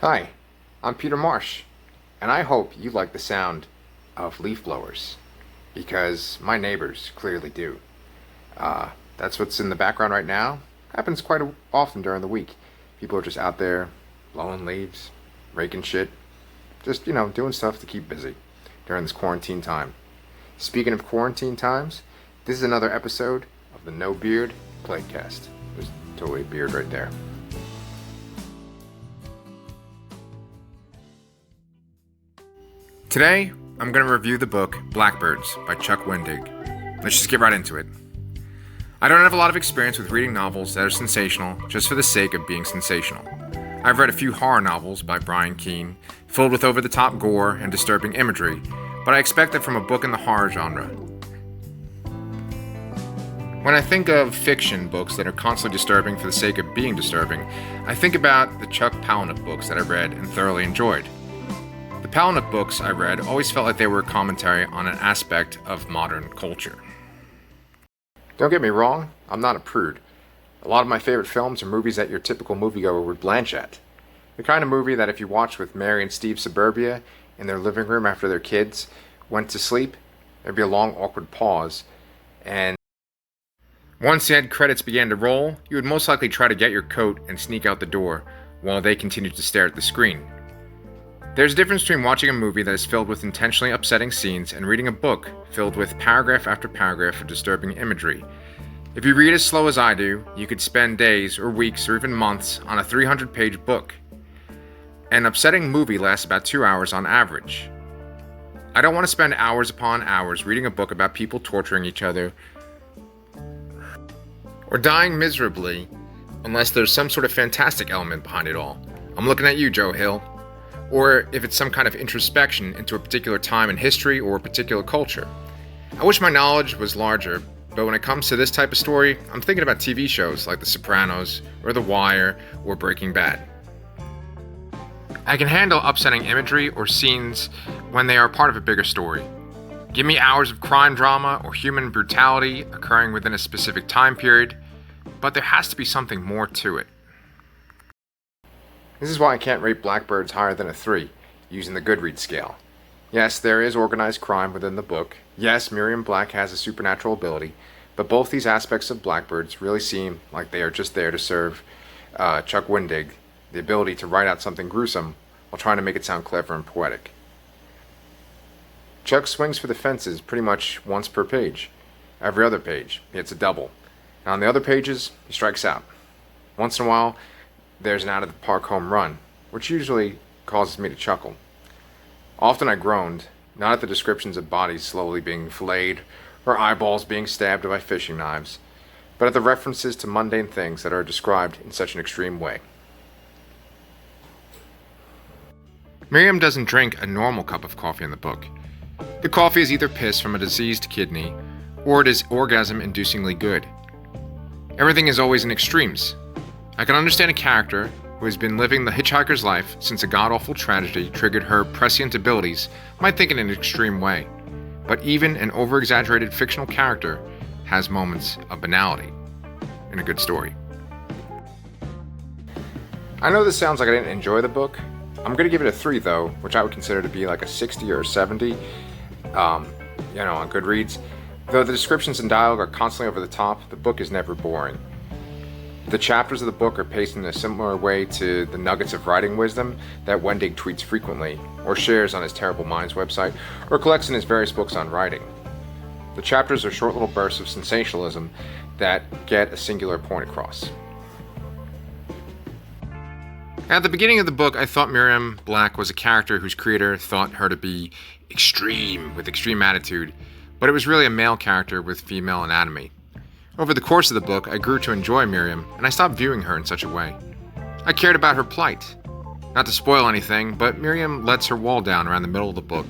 Hi, I'm Peter Marsh, and I hope you like the sound of leaf blowers, because my neighbors clearly do. That's what's in the background right now. Happens quite often during the week. People are just out there blowing leaves, raking shit, just, doing stuff to keep busy during this quarantine time. Speaking of quarantine times, this is another episode of the No Beard Plaguecast. There's totally a beard right there. Today, I'm going to review the book Blackbirds by CHUCK WENDING. Let's just get right into it. I don't have a lot of experience with reading novels that are sensational just for the sake of being sensational. I've read a few horror novels by Brian Keene, filled with over-the-top gore and disturbing imagery, but I expect that from a book in the horror genre. When I think of fiction books that are constantly disturbing for the sake of being disturbing, I think about the Chuck Palahniuk books that I read and thoroughly enjoyed. The Palahniuk books I read always felt like they were a commentary on an aspect of modern culture. Don't get me wrong, I'm not a prude. A lot of my favorite films are movies that your typical moviegoer would blanch at. The kind of movie that if you watched with Mary and Steve Suburbia in their living room after their kids went to sleep, there'd be a long awkward pause, and once the end credits began to roll, you would most likely try to get your coat and sneak out the door while they continued to stare at the screen. There's a difference between watching a movie that is filled with intentionally upsetting scenes and reading a book filled with paragraph after paragraph of disturbing imagery. If you read as slow as I do, you could spend days or weeks or even months on a 300-page book. An upsetting movie lasts about 2 hours on average. I don't want to spend hours upon hours reading a book about people torturing each other or dying miserably unless there's some sort of fantastic element behind it all. I'm looking at you, Joe Hill. Or if it's some kind of introspection into a particular time in history or a particular culture. I wish my knowledge was larger, but when it comes to this type of story, I'm thinking about TV shows like The Sopranos, or The Wire, or Breaking Bad. I can handle upsetting imagery or scenes when they are part of a bigger story. Give me hours of crime drama or human brutality occurring within a specific time period, but there has to be something more to it. This is why I can't rate Blackbirds higher than a 3, using the Goodreads scale. Yes, there is organized crime within the book. Yes, Miriam Black has a supernatural ability, but both these aspects of Blackbirds really seem like they are just there to serve CHUCK WENDING the ability to write out something gruesome while trying to make it sound clever and poetic. Chuck swings for the fences pretty much once per page. Every other page, he hits a double. And on the other pages, he strikes out. Once in a while, there's an out-of-the-park home run, which usually causes me to chuckle. Often I groaned, not at the descriptions of bodies slowly being filleted or eyeballs being stabbed by fishing knives, but at the references to mundane things that are described in such an extreme way. Miriam doesn't drink a normal cup of coffee in the book. The coffee is either piss from a diseased kidney, or it is orgasm-inducingly good. Everything is always in extremes. I can understand a character who has been living the hitchhiker's life since a god-awful tragedy triggered her prescient abilities might think in an extreme way, but even an over-exaggerated fictional character has moments of banality in a good story. I know this sounds like I didn't enjoy the book. I'm going to give it a 3 though, which I would consider to be like a 60 or a 70, on Goodreads. Though the descriptions and dialogue are constantly over the top, the book is never boring. The chapters of the book are paced in a similar way to the nuggets of writing wisdom that Wendig tweets frequently, or shares on his Terrible Minds website, or collects in his various books on writing. The chapters are short little bursts of sensationalism that get a singular point across. At the beginning of the book, I thought Miriam Black was a character whose creator thought her to be extreme, with extreme attitude, but it was really a male character with female anatomy. Over the course of the book, I grew to enjoy Miriam, and I stopped viewing her in such a way. I cared about her plight. Not to spoil anything, but Miriam lets her wall down around the middle of the book,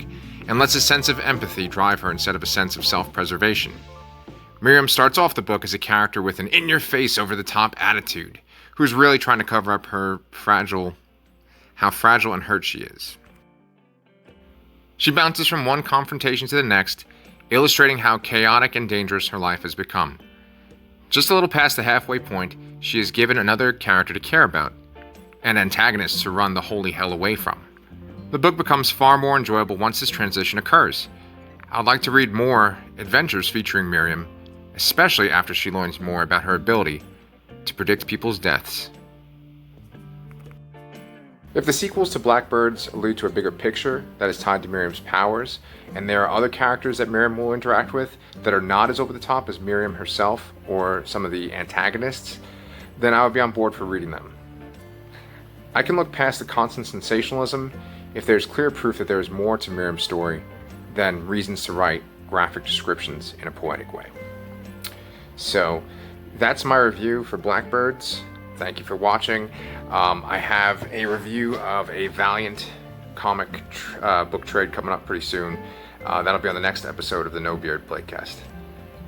and lets a sense of empathy drive her instead of a sense of self-preservation. Miriam starts off the book as a character with an in-your-face, over-the-top attitude, who's really trying to cover up how fragile and hurt she is. She bounces from one confrontation to the next, illustrating how chaotic and dangerous her life has become. Just a little past the halfway point, she is given another character to care about. and antagonists to run the holy hell away from. The book becomes far more enjoyable once this transition occurs. I'd like to read more adventures featuring Miriam, especially after she learns more about her ability to predict people's deaths. If the sequels to Blackbirds allude to a bigger picture that is tied to Miriam's powers, and there are other characters that Miriam will interact with that are not as over the top as Miriam herself or some of the antagonists, then I would be on board for reading them. I can look past the constant sensationalism if there's clear proof that there is more to Miriam's story than reasons to write graphic descriptions in a poetic way. So that's my review for Blackbirds. Thank you for watching. I have a review of a Valiant comic book trade coming up pretty soon. That'll be on the next episode of the No Beard Plaguecast.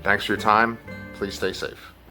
Thanks for your time. Please stay safe.